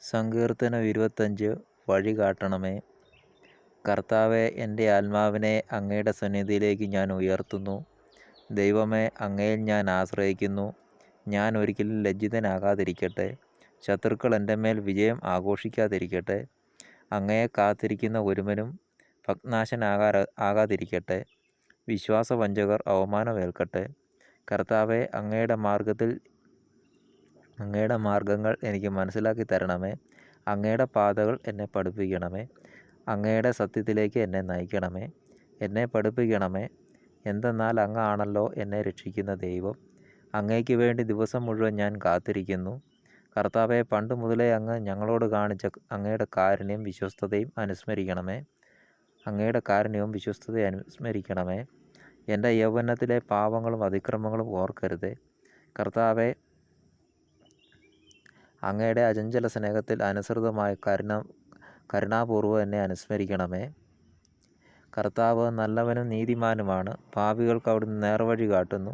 സങ്കീർത്തനം 25 വഴി കാട്ടണമേ. കർത്താവെ, എൻ്റെ ആത്മാവിനെ അങ്ങയുടെ സന്നിധിയിലേക്ക് ഞാൻ ഉയർത്തുന്നു. ദൈവമേ, അങ്ങയിൽ ഞാൻ ആശ്രയിക്കുന്നു. ഞാൻ ഒരിക്കലും ലജ്ജിതനാകാതിരിക്കട്ടെ. ശത്രുക്കൾ എൻ്റെ മേൽ വിജയം ആഘോഷിക്കാതിരിക്കട്ടെ. അങ്ങയെ കാത്തിരിക്കുന്ന ഒരുവനും ആകാതിരിക്കട്ടെ. വിശ്വാസവഞ്ചകർ അവമാനമേൽക്കട്ടെ. കർത്താവെ, അങ്ങയുടെ മാർഗങ്ങൾ എനിക്ക് മനസ്സിലാക്കി തരണമേ. അങ്ങയുടെ പാതകൾ എന്നെ പഠിപ്പിക്കണമേ. അങ്ങയുടെ സത്യത്തിലേക്ക് എന്നെ നയിക്കണമേ. എന്നെ പഠിപ്പിക്കണമേ. എന്തെന്നാൽ അങ്ങ് ആണല്ലോ എന്നെ രക്ഷിക്കുന്ന ദൈവം. അങ്ങയ്ക്ക് വേണ്ടി ദിവസം മുഴുവൻ ഞാൻ കാത്തിരിക്കുന്നു. കർത്താവെ, പണ്ട് മുതലേ അങ്ങ് ഞങ്ങളോട് കാണിച്ച അങ്ങയുടെ കാരുണ്യവും വിശ്വസ്തതയും അനുസ്മരിക്കണമേ. അങ്ങയുടെ കാരുണ്യവും വിശ്വസ്തതയും അനുസ്മരിക്കണമേ. എൻ്റെ യൗവനത്തിലെ പാപങ്ങളും അതിക്രമങ്ങളും ഓർക്കരുതേ. കർത്താവെ, അങ്ങയുടെ അചഞ്ചല സ്നേഹത്തിൽ അനുസൃതമായ കരുണാപൂർവ്വം എന്നെ അനുസ്മരിക്കണമേ. കർത്താവ് നല്ലവനും നീതിമാനുമാണ്. പാപികൾക്ക് അവിടുന്ന് നേർവഴി കാട്ടുന്നു.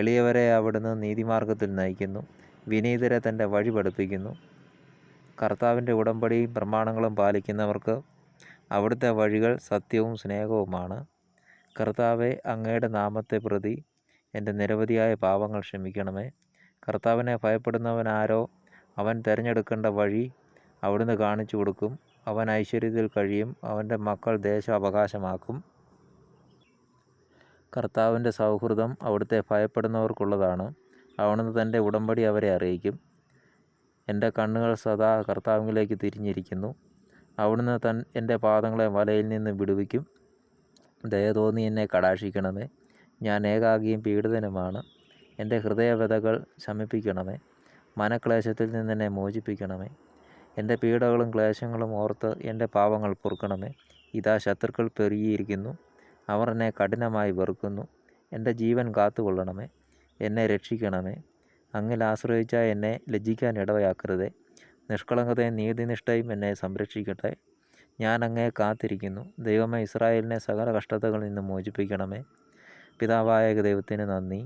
എളിയവരെ അവിടുന്ന് നീതിമാർഗത്തിൽ നയിക്കുന്നു. വിനീതരെ തൻ്റെ വഴി പഠിപ്പിക്കുന്നു. കർത്താവിൻ്റെ ഉടമ്പടിയും പ്രമാണങ്ങളും പാലിക്കുന്നവർക്ക് അവിടുത്തെ വഴികൾ സത്യവും സ്നേഹവുമാണ്. കർത്താവെ, അങ്ങയുടെ നാമത്തെ പ്രതി എൻ്റെ നിരവധിയായ പാപങ്ങൾ ക്ഷമിക്കണമേ. കർത്താവിനെ ഭയപ്പെടുന്നവനാരോ അവൻ തിരഞ്ഞെടുക്കേണ്ട വഴി അവിടുന്ന് കാണിച്ചു കൊടുക്കും. അവൻ ഐശ്വര്യത്തിൽ കഴിയും. അവൻ്റെ മക്കൾ ദേശം അവകാശമാക്കും. കർത്താവിൻ്റെ സൗഹൃദം അവിടുത്തെ ഭയപ്പെടുന്നവർക്കുള്ളതാണ്. അവിടുന്ന് തൻ്റെ ഉടമ്പടി അവരെ അറിയിക്കും. എൻ്റെ കണ്ണുകൾ സദാ കർത്താവിലേക്ക് തിരിഞ്ഞിരിക്കുന്നു. അവിടുന്ന് എൻ്റെ പാദങ്ങളെ വലയിൽ നിന്ന് വിടുവിക്കും. ദയ തോന്നി എന്നെ കടാക്ഷിക്കണമേ. ഞാൻ ഏകാകിയും പീഡിതനുമാണ്. എൻ്റെ ഹൃദയവ്യഥകൾ ശമിപ്പിക്കണമേ. മനക്ലേശത്തിൽ നിന്ന് എന്നെ മോചിപ്പിക്കണമേ. എൻ്റെ പീഡകളും ക്ലേശങ്ങളും ഓർത്ത് എൻ്റെ പാപങ്ങൾ പൊറുക്കണമേ. ഇതാ, ശത്രുക്കൾ പെരുകിയിരിക്കുന്നു. അവർ എന്നെ കഠിനമായി വെറുക്കുന്നു. എൻ്റെ ജീവൻ കാത്തുകൊള്ളണമേ. എന്നെ രക്ഷിക്കണമേ. അങ്ങിൽ ആശ്രയിച്ച എന്നെ ലജ്ജിക്കാൻ ഇടവയാക്കരുതേ. നിഷ്കളങ്കതയും നീതിനിഷ്ഠയും എന്നെ സംരക്ഷിക്കട്ടെ. ഞാൻ അങ്ങയെ കാത്തിരിക്കുന്നു. ദൈവമേ, ഇസ്രായേലിനെ സകല കഷ്ടതകളിൽ നിന്ന് മോചിപ്പിക്കണമേ. പിതാവായ ദൈവത്തിന് നന്ദി.